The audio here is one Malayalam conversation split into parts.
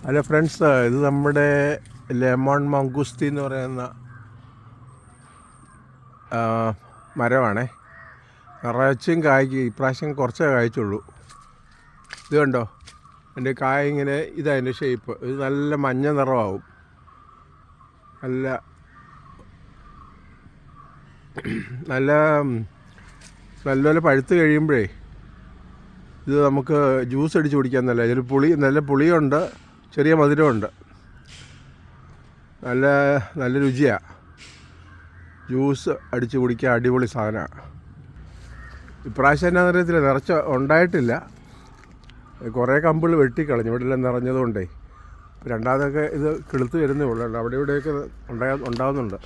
ഹലോ ഫ്രണ്ട്സ്, ഇത് നമ്മുടെ ലെമൺ മംഗുസ്തി എന്ന് പറയുന്ന മരമാണേ. നിറച്ചും കായ്ക്ക് ഇപ്രാവശ്യം കുറച്ചേ കായ്ച്ചുള്ളൂ. ഇത് കണ്ടോ, എൻ്റെ കായ ഇങ്ങനെ ഇതതിൻ്റെ ഷേപ്പ്. ഇത് നല്ല മഞ്ഞ നിറമാവും. നല്ല നല്ല നല്ലപോലെ പഴുത്ത് കഴിയുമ്പോഴേ ഇത് നമുക്ക് ജ്യൂസ് അടിച്ച് കുടിക്കാൻ ഇതിൽ നല്ല പുളിയുണ്ട്, ചെറിയ മധുരമുണ്ട്. നല്ല നല്ല രുചിയാണ്. ജ്യൂസ് അടിച്ച് കുടിക്കാൻ അടിപൊളി സാധനമാണ്. ഇപ്രാവശ്യം എന്നാ അറിയത്തില്ല, നിറച്ച് ഉണ്ടായിട്ടില്ല. കുറേ കമ്പുകൾ വെട്ടിക്കളഞ്ഞു, ഇവിടെ എല്ലാം നിറഞ്ഞതുകൊണ്ടേ. രണ്ടാമതൊക്കെ ഇത് കിളുത്ത് വരുന്നേ ഉള്ളൂ. അവിടെ ഇവിടെയൊക്കെ ഉണ്ടാകുന്നുണ്ട്.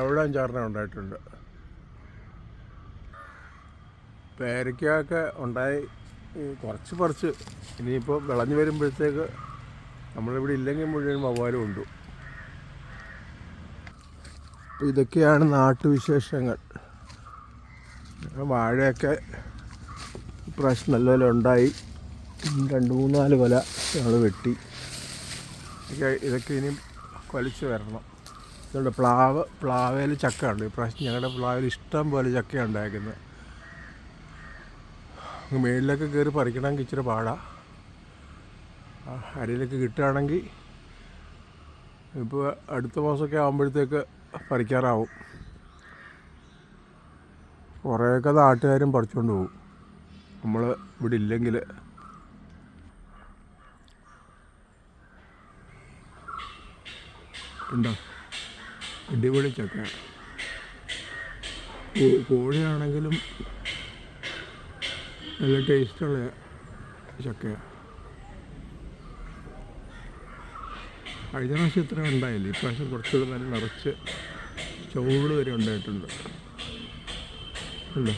അവിടെ 5-6 ഉണ്ടായിട്ടുണ്ട്. പേരയ്ക്കൊക്കെ ഉണ്ടായി കുറച്ച് പറിച്ച്. ഇനിയിപ്പോൾ വിളഞ്ഞു വരുമ്പോഴത്തേക്ക് നമ്മളിവിടെ ഇല്ലെങ്കിൽ മുഴുവൻ വവ്വാലും ഉണ്ട്. ഇതൊക്കെയാണ് നാട്ടുവിശേഷങ്ങൾ. വാഴയൊക്കെ ഇപ്രാവശ്യം നല്ലപോലെ ഉണ്ടായി. 2-3-4 കൊല ഞങ്ങൾ വെട്ടി. ഇതൊക്കെ ഇനിയും കൊലിച്ച് വരണം. ഇതുകൊണ്ട് പ്ലാവേൽ ചക്ക ഉണ്ട്. ഇപ്രാവശ്യം ഞങ്ങളുടെ പ്ലാവിൽ ഇഷ്ടം പോലെ ചക്കയാണ് ഉണ്ടായിരിക്കുന്നത്. മേളിലൊക്കെ കയറി പറിക്കണമെങ്കിൽ ഇച്ചിരി പാടാ. അരയിലൊക്കെ കിട്ടുകയാണെങ്കിൽ ഇപ്പോൾ അടുത്ത മാസമൊക്കെ ആകുമ്പോഴത്തേക്ക് പറിക്കാറാവും. കുറേയൊക്കെ നാട്ടുകാരും പറിച്ചുകൊണ്ട് പോകും നമ്മൾ ഇവിടെ ഇല്ലെങ്കിൽ. ഉണ്ടോ, അടിപൊളി ചക്ക. കോഴിയാണെങ്കിലും നല്ല ടേസ്റ്റുള്ള ചക്കയാണ്. കഴിഞ്ഞ പ്രാവശ്യം ഇത്ര ഉണ്ടായില്ല. ഇപ്രാവശ്യം കുറച്ചുകൂടെ നല്ല നിറച്ച് ചുവട് വരെ ഉണ്ടായിട്ടുണ്ട്. ഉണ്ടോ.